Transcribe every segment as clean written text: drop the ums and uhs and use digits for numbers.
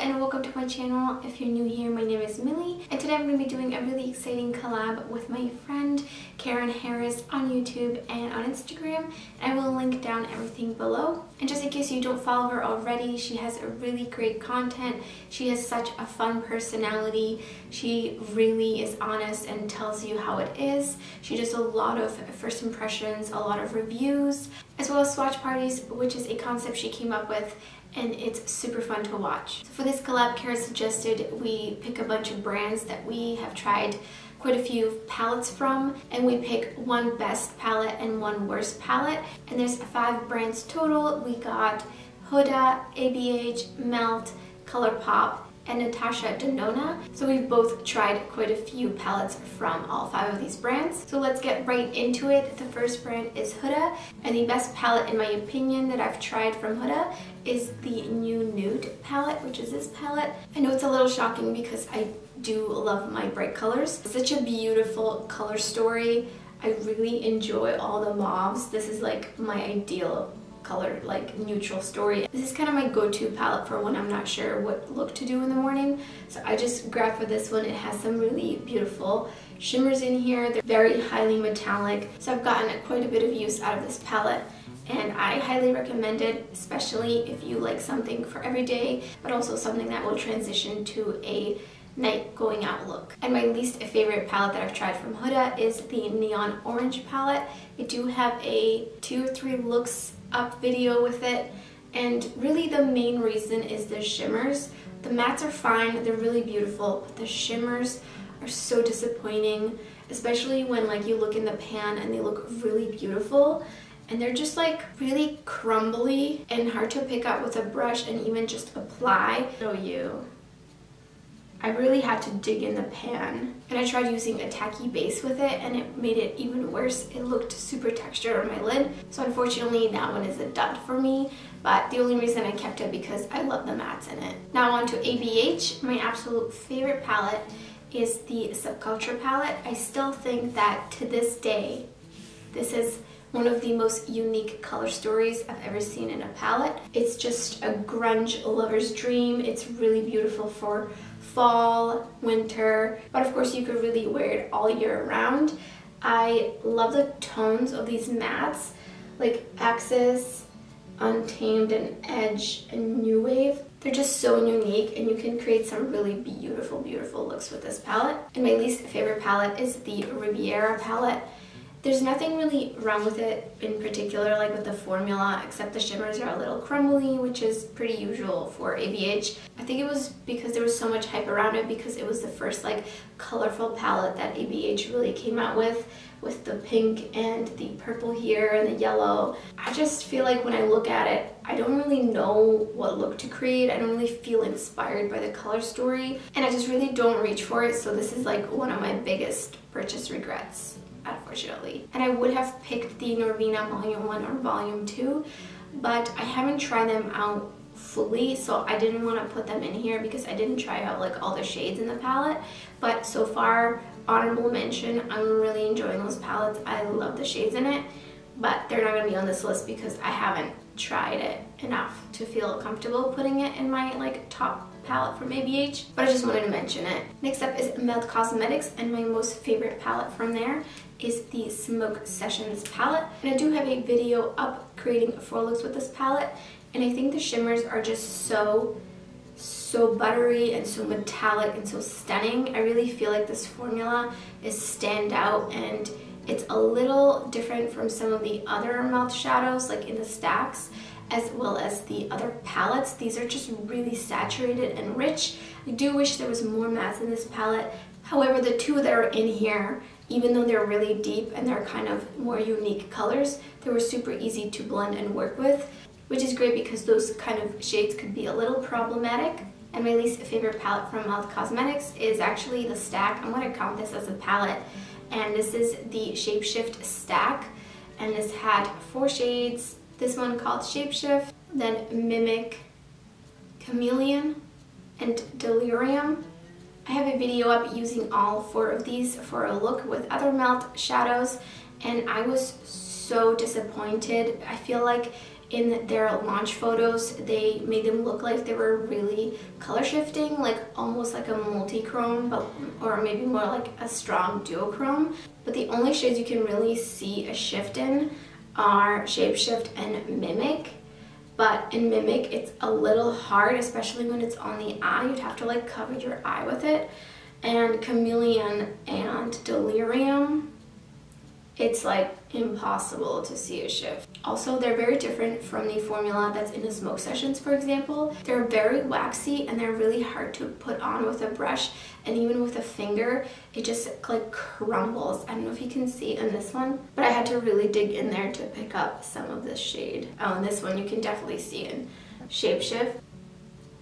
and welcome to my channel. If you're new here, my name is Millie, and today I'm going to be doing a really exciting collab with my friend Karen Harris on YouTube and on Instagram. And I will link down everything below. And just in case you don't follow her already, she has a really great content. She has such a fun personality. She really is honest and tells you how it is. She does a lot of first impressions, a lot of reviews, as well as swatch parties, which is a concept she came up with, and it's super fun to watch. So for this collab, Karen suggested we pick a bunch of brands that we have tried quite a few palettes from, and we pick one best palette and one worst palette. And there's 5 brands total. We got Hooda, ABH, Melt, ColourPop, and Natasha Denona. So we've both tried quite a few palettes from all 5 of these brands. So let's get right into it. The first brand is Hooda, and the best palette in my opinion that I've tried from Hooda is the new Nude palette, which is this palette. I know it's a little shocking because I do love my bright colors. It's such a beautiful color story. I really enjoy all the mauves. This is like my ideal color, like neutral story. This is kind of my go-to palette for when I'm not sure what look to do in the morning. So I just grabbed for this one. It has some really beautiful shimmers in here. They're very highly metallic. So I've gotten quite a bit of use out of this palette, and I highly recommend it, especially if you like something for every day, but also something that will transition to a night going out look. And my least favorite palette that I've tried from Hooda is the Neon Orange palette. I do have a 2 or 3 looks up video with it, and really the main reason is the shimmers. The mattes are fine, they're really beautiful, but the shimmers are so disappointing, especially when like you look in the pan and they look really beautiful, and they're just like really crumbly and hard to pick up with a brush and even just apply. I really had to dig in the pan, and I tried using a tacky base with it and it made it even worse. It looked super textured on my lid, so unfortunately that one is a dud for me, but the only reason I kept it because I love the mattes in it. Now on to ABH. My absolute favorite palette is the Subculture Palette. I still think that to this day this is one of the most unique color stories I've ever seen in a palette. It's just a grunge lover's dream. It's really beautiful for fall, winter, but of course you could really wear it all year round. I love the tones of these mattes, like Axis, Untamed, and Edge, and New Wave. They're just so unique, and you can create some really beautiful, beautiful looks with this palette. And my least favorite palette is the Riviera palette. There's nothing really wrong with it in particular, like with the formula, except the shimmers are a little crumbly, which is pretty usual for ABH. I think it was because there was so much hype around it because it was the first like colorful palette that ABH really came out with the pink and the purple here and the yellow. I just feel like when I look at it, I don't really know what look to create. I don't really feel inspired by the color story, and I just really don't reach for it. So this is like one of my biggest purchase regrets, unfortunately. And I would have picked the Norvina Volume 1 or Volume 2, but I haven't tried them out fully, so I didn't want to put them in here because I didn't try out like all the shades in the palette. But so far, honorable mention, I'm really enjoying those palettes. I love the shades in it, but they're not going to be on this list because I haven't tried it enough to feel comfortable putting it in my like top palette from ABH, but I just wanted to mention it. Next up is Melt Cosmetics, and my most favorite palette from there is the Smoke Sessions palette. And I do have a video up creating 4 looks with this palette, and I think the shimmers are just so buttery and so metallic and so stunning. I really feel like this formula is standout, and it's a little different from some of the other mouth shadows like in the stacks, as well as the other palettes. These are just really saturated and rich. I do wish there was more mattes in this palette. However, the 2 that are in here, even though they're really deep and they're kind of more unique colors, they were super easy to blend and work with, which is great because those kind of shades could be a little problematic. And my least favorite palette from Melt Cosmetics is actually the stack. I'm going to count this as a palette, and this is the Shapeshift stack, and this had 4 shades. This one called Shapeshift, then Mimic, Chameleon, and Delirium. I have a video up using all 4 of these for a look with other melt shadows, and I was so disappointed. I feel like in their launch photos, they made them look like they were really color shifting, like almost like a multi-chrome, but or maybe more like a strong duochrome. But the only shades you can really see a shift in are Shapeshift and Mimic. But in Mimic, it's a little hard, especially when it's on the eye. You'd have to like cover your eye with it. And Chameleon and Delirium, it's like impossible to see a shift. Also, they're very different from the formula that's in the Smoke Sessions, for example. They're very waxy and they're really hard to put on with a brush, and even with a finger, it just like crumbles. I don't know if you can see in this one, but I had to really dig in there to pick up some of this shade. Oh, and this one you can definitely see in Shapeshift.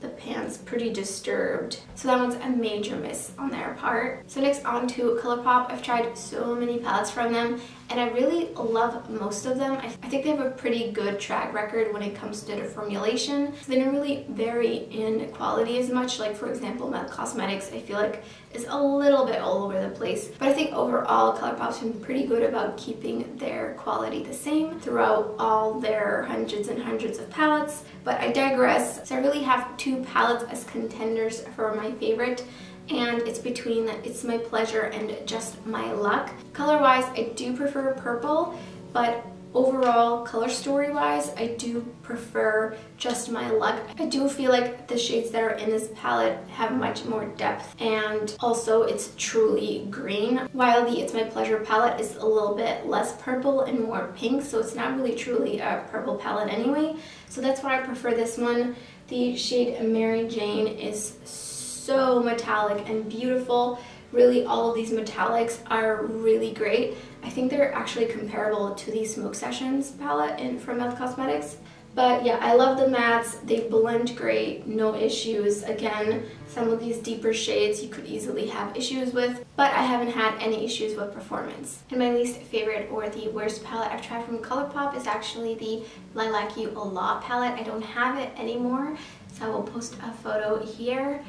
The pan's pretty disturbed. So that one's a major miss on their part. So next on to ColourPop. I've tried so many palettes from them and I really love most of them. I think they have a pretty good track record when it comes to their formulation. So they don't really vary in quality as much. Like for example, Met Cosmetics, I feel like is a little bit all over the place. But I think overall ColourPop's been pretty good about keeping their quality the same throughout all their hundreds and hundreds of palettes. But I digress. So I really have two palettes as contenders for my favorite, and it's between It's My Pleasure and Just My Luck. Color-wise, I do prefer purple, but overall, color story-wise, I do prefer Just My Luck. I do feel like the shades that are in this palette have much more depth, and also it's truly green, while the It's My Pleasure palette is a little bit less purple and more pink, so it's not really truly a purple palette anyway. So that's why I prefer this one. The shade Mary Jane is so metallic and beautiful. Really, all of these metallics are really great. I think they're actually comparable to the Smoke Sessions palette from Met Cosmetics. But yeah, I love the mattes. They blend great, no issues. Again, some of these deeper shades you could easily have issues with, but I haven't had any issues with performance. And my least favorite, or the worst palette I've tried from ColourPop, is actually the Lilac You a Lot palette. I don't have it anymore, so I will post a photo here.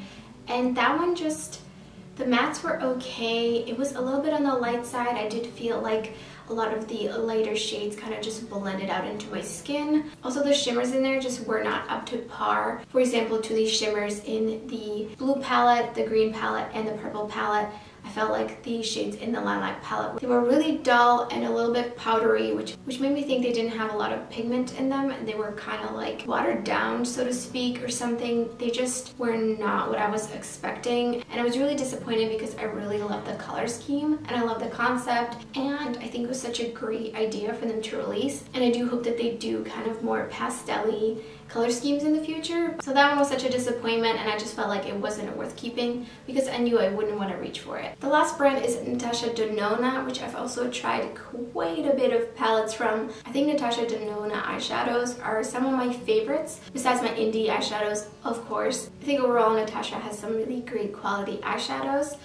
And that one just, the mattes were okay. It was a little bit on the light side. I did feel like a lot of the lighter shades kind of just blended out into my skin. Also, the shimmers in there just were not up to par. For example, to the shimmers in the blue palette, the green palette, and the purple palette, I felt like the shades in the lilac palette, they were really dull and a little bit powdery, which made me think they didn't have a lot of pigment in them, and they were kind of like watered down, so to speak, or something. They just were not what I was expecting, and I was really disappointed because I really love the color scheme and I love the concept, and I think it was such a great idea for them to release, and I do hope that they do kind of more pastel-y color schemes in the future. So that one was such a disappointment, and I just felt like it wasn't worth keeping because I knew I wouldn't want to reach for it. The last brand is Natasha Denona, which I've also tried quite a bit of palettes from. I think Natasha Denona eyeshadows are some of my favorites, besides my indie eyeshadows, of course. I think overall Natasha has some really great quality eyeshadows.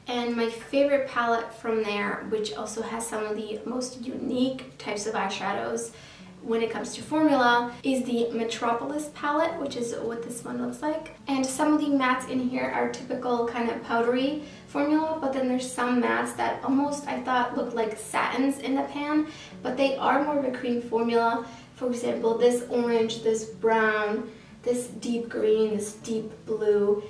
And my favorite palette from there, which also has some of the most unique types of eyeshadows when it comes to formula, is the Metropolis palette, which is what this one looks like. And some of the mattes in here are typical kind of powdery formula, but then there's some mattes that almost I thought looked like satins in the pan, but they are more of a cream formula. For example, this orange, this brown, this deep green, this deep blue,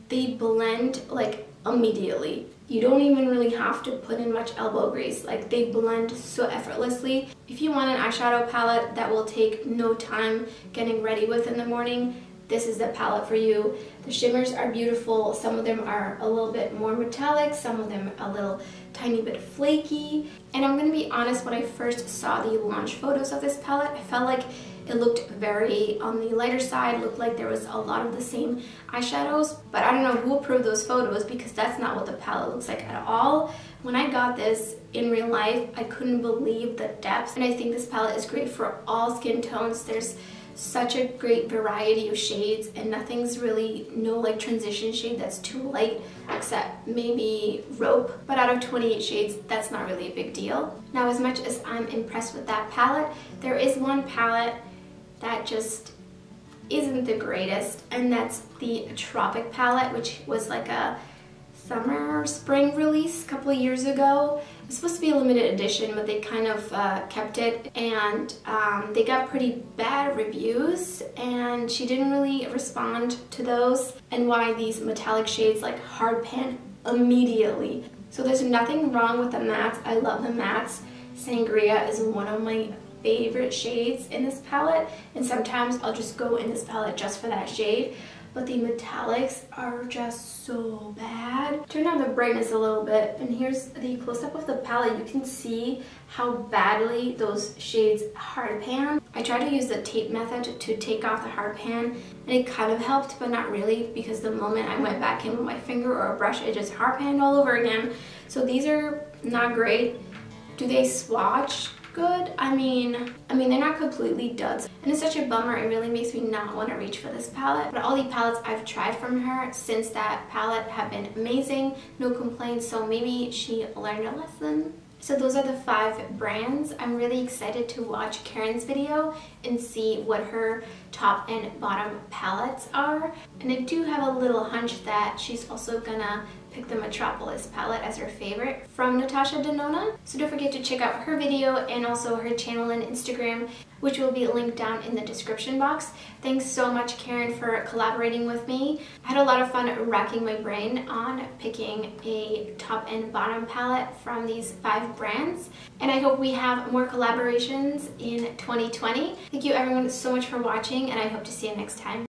they blend like immediately. You don't even really have to put in much elbow grease. Like, they blend so effortlessly. If you want an eyeshadow palette that will take no time getting ready with in the morning, this is the palette for you. The shimmers are beautiful. Some of them are a little bit more metallic, some of them a little tiny bit flaky. And I'm gonna be honest, when I first saw the launch photos of this palette, I felt like it looked very on the lighter side, looked like there was a lot of the same eyeshadows, but I don't know who approved those photos because that's not what the palette looks like at all. When I got this in real life, I couldn't believe the depth, and I think this palette is great for all skin tones. There's such a great variety of shades, and nothing's really, no like transition shade that's too light, except maybe Rope, but out of 28 shades, that's not really a big deal. Now, as much as I'm impressed with that palette, there is one palette that just isn't the greatest, and that's the Tropic palette, which was like a summer, spring release a couple of years ago. It was supposed to be a limited edition, but they kind of kept it, and they got pretty bad reviews, and she didn't really respond to those, and why these metallic shades like hard pan immediately. So there's nothing wrong with the mattes. I love the mattes. Sangria is one of my favorite shades in this palette, and sometimes I'll just go in this palette just for that shade. But the metallics are just so bad. Turn down the brightness a little bit, and here's the close-up of the palette. You can see how badly those shades hard pan. I tried to use the tape method to take off the hard pan, and it kind of helped, but not really, because the moment I went back in with my finger or a brush, it just hard panned all over again. So these are not great. Do they swatch good? I mean they're not completely duds, and it's such a bummer. It really makes me not want to reach for this palette. But all the palettes I've tried from her since that palette have been amazing, no complaints, so maybe she learned a lesson. So those are the 5 brands. I'm really excited to watch Karen's video and see what her top and bottom palettes are. And I do have a little hunch that she's also gonna pick the Metropolis palette as her favorite from Natasha Denona. So don't forget to check out her video and also her channel and Instagram, which will be linked down in the description box. Thanks so much, Karen, for collaborating with me. I had a lot of fun racking my brain on picking a top and bottom palette from these 5 brands. And I hope we have more collaborations in 2020. Thank you everyone so much for watching, and I hope to see you next time.